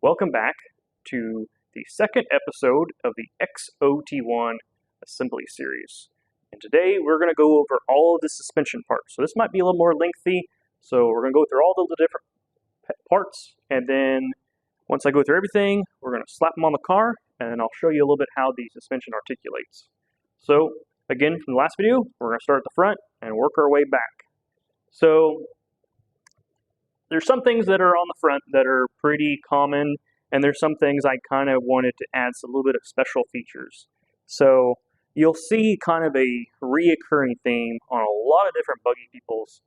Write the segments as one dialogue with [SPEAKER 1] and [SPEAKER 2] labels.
[SPEAKER 1] Welcome back to the second episode of the X0T-1 assembly series. And today we're going to go over all of the suspension parts. So this might be a little more lengthy, so we're going to go through all the different parts, and then once I go through everything, we're going to slap them on the car, and then I'll show you a little bit how the suspension articulates. So again, from the last video, we're going to start at the front and work our way back. So there's some things that are on the front that are pretty common, and there's some things I kind of wanted to add a little bit of special features. So you'll see kind of a reoccurring theme on a lot of different buggy people's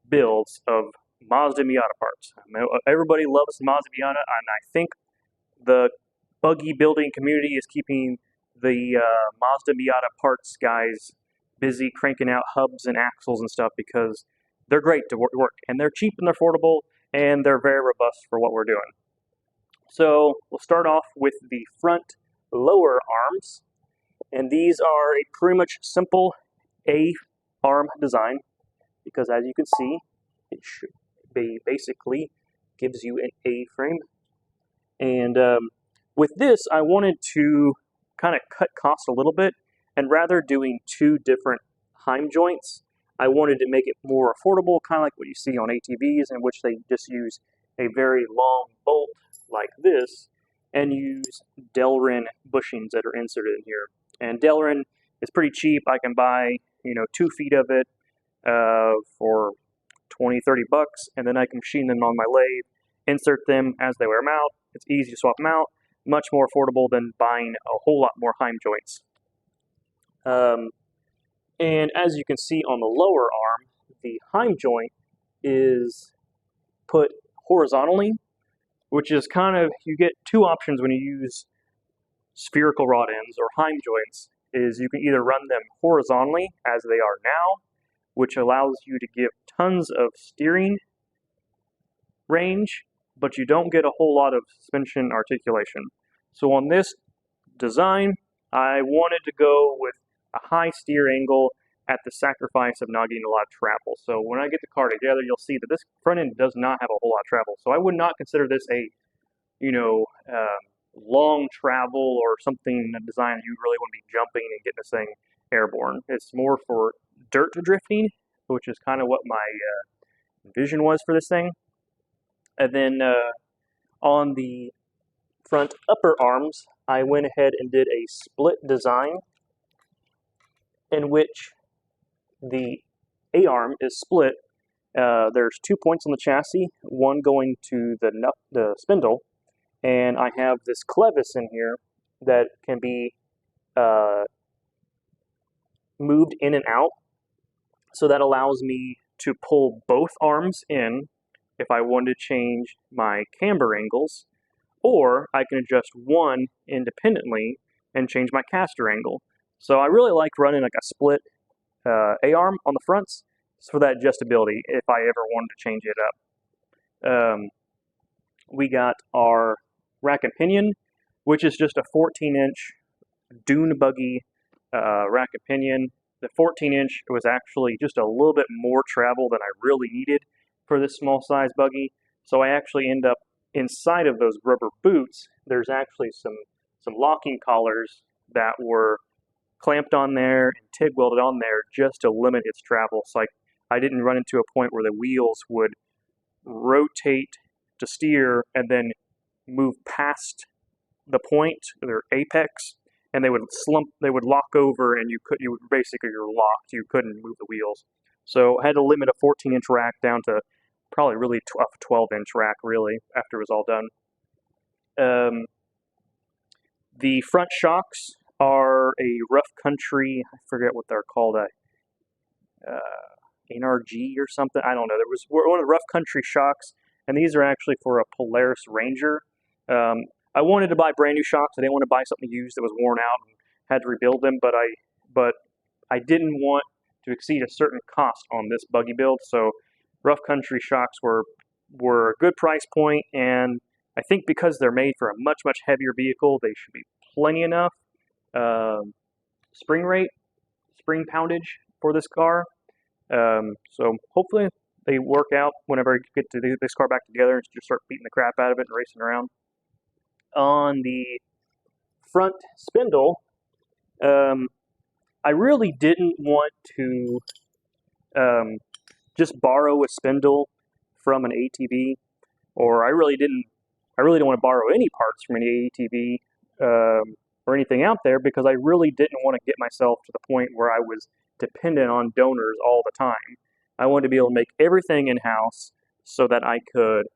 [SPEAKER 1] builds of Mazda Miata parts. I know everybody loves Mazda Miata, and I think the buggy building community is keeping the Mazda Miata parts guys busy cranking out hubs and axles and stuff because they're great to work, and they're cheap and they're affordable, and they're very robust for what we're doing. So we'll start off with the front lower arms, and these are a pretty much simple A-arm design because, as you can see, it should be basically gives you an A-frame. And with this, I wanted to kind of cut costs a little bit, and rather doing two different Heim joints, I wanted to make it more affordable, kind of like what you see on ATVs, in which they just use a very long bolt like this and use Delrin bushings that are inserted in here. And Delrin is pretty cheap. I can buy 2 feet of it for 20-30 bucks, and then I can machine them on my lathe, insert them as they wear them out. It's easy to swap them out, much more affordable than buying a whole lot more Heim joints. And as you can see on the lower arm, the Heim joint is put horizontally, which is kind of, you get two options when you use spherical rod ends or Heim joints, is you can either run them horizontally as they are now, which allows you to give tons of steering range, but you don't get a whole lot of suspension articulation. So on this design, I wanted to go with a high steer angle at the sacrifice of not getting a lot of travel. So when I get the car together, you'll see that this front end does not have a whole lot of travel. So I would not consider this a, long travel or something, a design you really want to be jumping and getting this thing airborne. It's more for dirt drifting, which is kind of what my vision was for this thing. And then on the front upper arms, I went ahead and did a split design in which the A-arm is split. There's 2 points on the chassis, one going to the spindle, and I have this clevis in here that can be moved in and out. So that allows me to pull both arms in if I wanted to change my camber angles, or I can adjust one independently and change my caster angle. So I really like running like a split A-arm on the fronts for that adjustability if I ever wanted to change it up. We got our rack and pinion, which is just a 14-inch dune buggy rack and pinion. The 14-inch was actually just a little bit more travel than I really needed for this small size buggy. So I actually end up inside of those rubber boots, there's actually some locking collars that were clamped on there and TIG welded on there just to limit its travel. So I didn't run into a point where the wheels would rotate to steer and then move past the point, their apex, and they would lock over, and you're locked. You couldn't move the wheels. So I had to limit a 14-inch rack down to probably really a 12-inch rack, really, after it was all done. The front shocks are a rough country, I forget what they're called, NRG or something, I don't know. There was one of the rough country shocks, and these are actually for a Polaris Ranger. I wanted to buy brand new shocks. I didn't want to buy something used that was worn out and had to rebuild them, but I didn't want to exceed a certain cost on this buggy build, so rough country shocks were a good price point, and I think because they're made for a much heavier vehicle, they should be plenty enough spring poundage for this car. So hopefully they work out whenever I get to this car back together and just start beating the crap out of it and racing around. on the front spindle, I really didn't want to just borrow a spindle from an ATV, or I really don't want to borrow any parts from any ATV or anything out there, because I really didn't want to get myself to the point where I was dependent on donors all the time. I wanted to be able to make everything in-house so that I could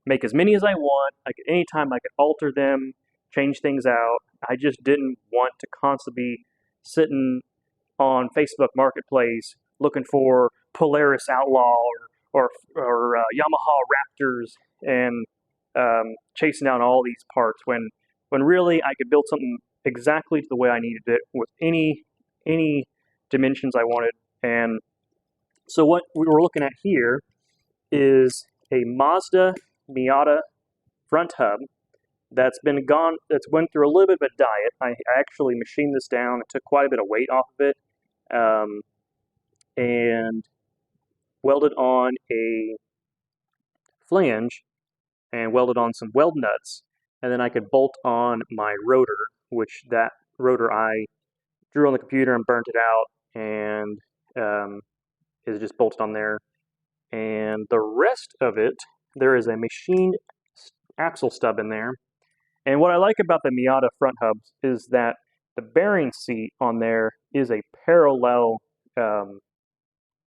[SPEAKER 1] make as many as I want. Anytime I could alter them, change things out. I just didn't want to constantly be sitting on Facebook Marketplace looking for Polaris Outlaw or Yamaha Raptors and chasing down all these parts when really I could build something exactly the way I needed it with any dimensions I wanted. And so what we were looking at here is a Mazda Miata front hub that's went through a little bit of a diet. I actually machined this down. It took quite a bit of weight off of it, and welded on a flange and welded on some weld nuts, and then I could bolt on my rotor, which that rotor I drew on the computer and burnt it out, and is just bolted on there. And the rest of it, there is a machined axle stub in there. And what I like about the Miata front hubs is that the bearing seat on there is a parallel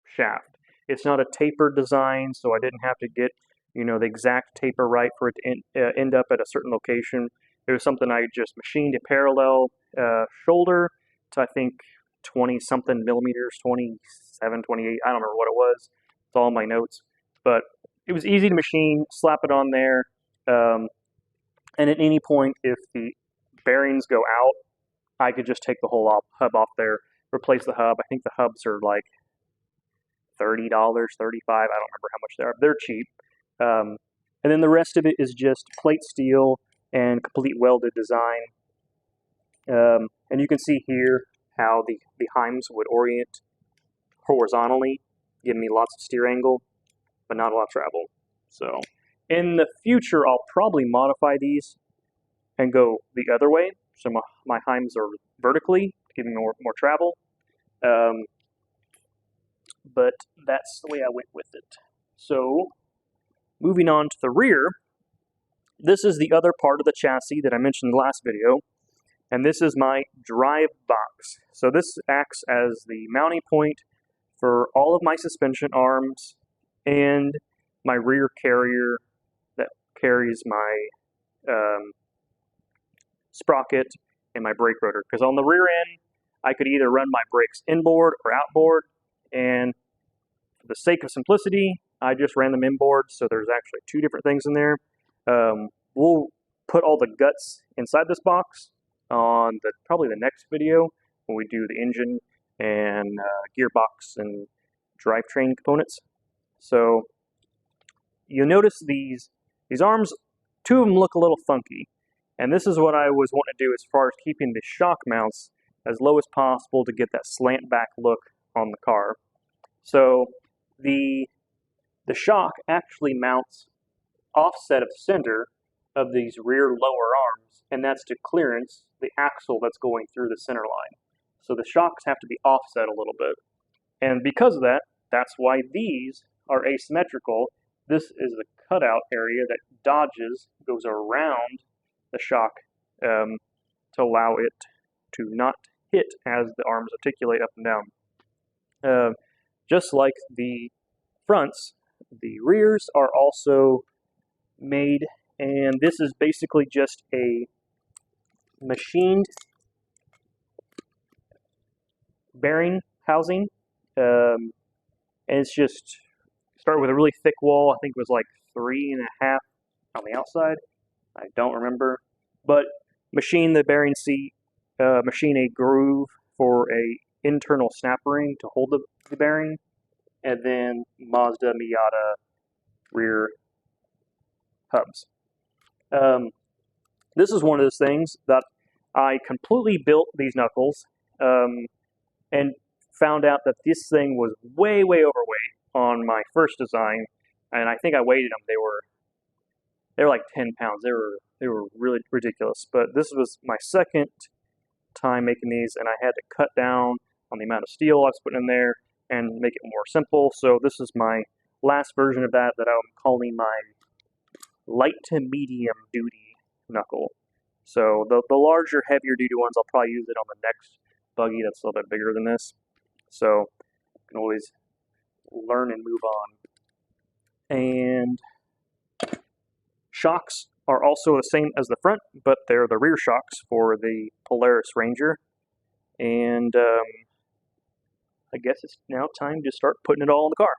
[SPEAKER 1] shaft. It's not a tapered design, so I didn't have to get the exact taper right for it to end up at a certain location. It was something I just machined a parallel shoulder to, I think, 20-something millimeters, 27, 28, I don't remember what it was. It's all in my notes. But it was easy to machine, slap it on there, and at any point, if the bearings go out, I could just take the whole hub off there, replace the hub. I think the hubs are like $30, $35, I don't remember how much they are. They're cheap. And then the rest of it is just plate steel and complete welded design. And you can see here how the Heims would orient horizontally, giving me lots of steer angle, but not a lot of travel. So in the future, I'll probably modify these and go the other way. So my Heims are vertically, giving me more travel. But that's the way I went with it. So moving on to the rear, this is the other part of the chassis that I mentioned in the last video, and this is my drive box. So this acts as the mounting point for all of my suspension arms and my rear carrier that carries my sprocket and my brake rotor. Because on the rear end, I could either run my brakes inboard or outboard, and for the sake of simplicity, I just ran them inboard, so there's actually two different things in there. We'll put all the guts inside this box on probably the next video when we do the engine and gearbox and drivetrain components. So you'll notice these arms, two of them look a little funky, and this is what I was wanting to do as far as keeping the shock mounts as low as possible to get that slant back look on the car. So the shock actually mounts offset of center of these rear lower arms, and that's to clearance the axle that's going through the center line. So the shocks have to be offset a little bit. And because of that, that's why these are asymmetrical. This is the cutout area that goes around the shock to allow it to not hit as the arms articulate up and down. Just like the fronts, the rears are also made, and this is basically just a machined bearing housing, and it's just started with a really thick wall. I think it was like 3.5 on the outside. I don't remember, but machine the bearing seat, machine a groove for a internal snap ring to hold the bearing, and then Mazda Miata rear hubs. This is one of those things that I completely built these knuckles and found out that this thing was way, way overweight on my first design, and I think I weighed them. They were They were like 10 pounds. They were really ridiculous. But this was my second time making these, and I had to cut down on the amount of steel I was putting in there and make it more simple. So this is my last version of that I'm calling my light to medium duty knuckle. So the larger, heavier duty ones, I'll probably use it on the next buggy that's a little bit bigger than this. So you can always learn and move on. And shocks are also the same as the front, but they're the rear shocks for the Polaris Ranger. And I guess it's now time to start putting it all in the car.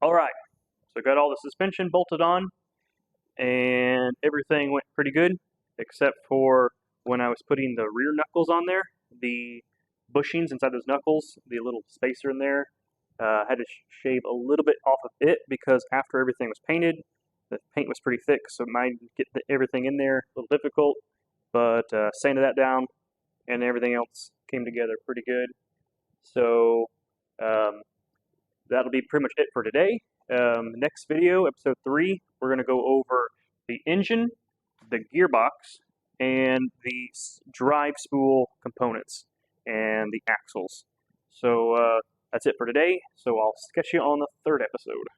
[SPEAKER 1] Alright, so got all the suspension bolted on, and everything went pretty good, except for when I was putting the rear knuckles on there, the bushings inside those knuckles, the little spacer in there, had to shave a little bit off of it because after everything was painted, the paint was pretty thick, so it might get everything in there a little difficult, but sanded that down, and everything else came together pretty good. So that'll be pretty much it for today. Next video, episode 3, we're going to go over the engine, the gearbox, and the drive spool components, and the axles. So that's it for today, so I'll sketch you on the 3rd episode.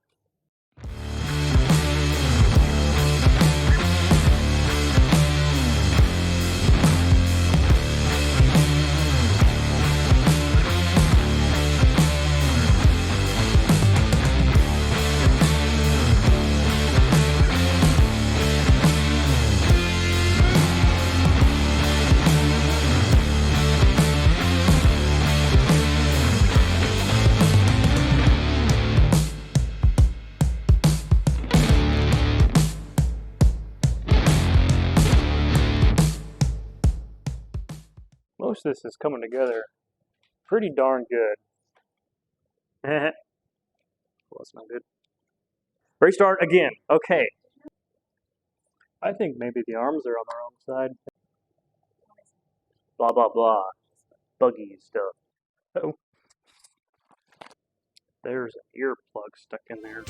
[SPEAKER 1] Most of this is coming together pretty darn good. Well, that's not good. Restart again. Okay. I think maybe the arms are on the wrong side. Blah, blah, blah. Buggy stuff. Uh-oh. There's an earplug stuck in there.